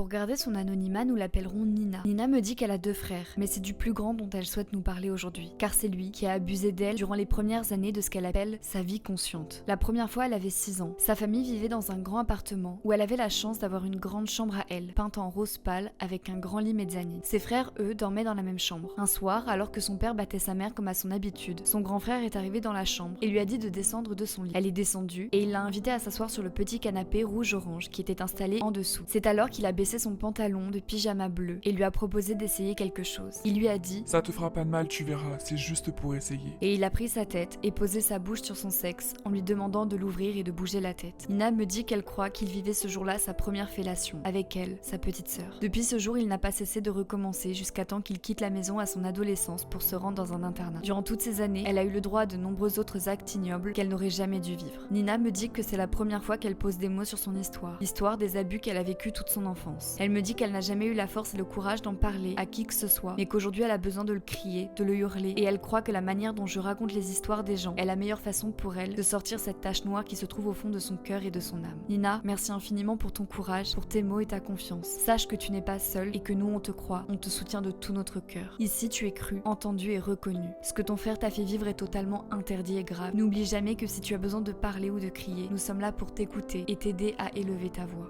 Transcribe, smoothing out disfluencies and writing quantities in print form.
Pour garder son anonymat, nous l'appellerons Nina. Nina me dit qu'elle a 2 frères, mais c'est du plus grand dont elle souhaite nous parler aujourd'hui, car c'est lui qui a abusé d'elle durant les premières années de ce qu'elle appelle sa vie consciente. La première fois, elle avait 6 ans. Sa famille vivait dans un grand appartement où elle avait la chance d'avoir une grande chambre à elle, peinte en rose pâle avec un grand lit mezzanine. Ses frères, eux, dormaient dans la même chambre. Un soir, alors que son père battait sa mère comme à son habitude, son grand frère est arrivé dans la chambre et lui a dit de descendre de son lit. Elle est descendue et il l'a invitée à s'asseoir sur le petit canapé rouge-orange qui était installé en dessous. C'est alors qu'il a baissé son pantalon de pyjama bleu et lui a proposé d'essayer quelque chose. Il lui a dit: Ça te fera pas de mal, tu verras, c'est juste pour essayer. et il a pris sa tête et posé sa bouche sur son sexe en lui demandant de l'ouvrir et de bouger la tête. Nina me dit qu'elle croit qu'il vivait ce jour-là sa première fellation, avec elle, sa petite sœur. Depuis ce jour, il n'a pas cessé de recommencer jusqu'à temps qu'il quitte la maison à son adolescence pour se rendre dans un internat. Durant toutes ces années, elle a eu le droit à de nombreux autres actes ignobles qu'elle n'aurait jamais dû vivre. Nina me dit que c'est la première fois qu'elle pose des mots sur son histoire, l'histoire des abus qu'elle a vécu toute son enfance. Elle me dit qu'elle n'a jamais eu la force et le courage d'en parler à qui que ce soit, mais qu'aujourd'hui elle a besoin de le crier, de le hurler, et elle croit que la manière dont je raconte les histoires des gens est la meilleure façon pour elle de sortir cette tache noire qui se trouve au fond de son cœur et de son âme. Nina, merci infiniment pour ton courage, pour tes mots et ta confiance. Sache que tu n'es pas seule et que nous on te croit, on te soutient de tout notre cœur. Ici tu es cru, entendu et reconnu. Ce que ton frère t'a fait vivre est totalement interdit et grave. N'oublie jamais que si tu as besoin de parler ou de crier, nous sommes là pour t'écouter et t'aider à élever ta voix.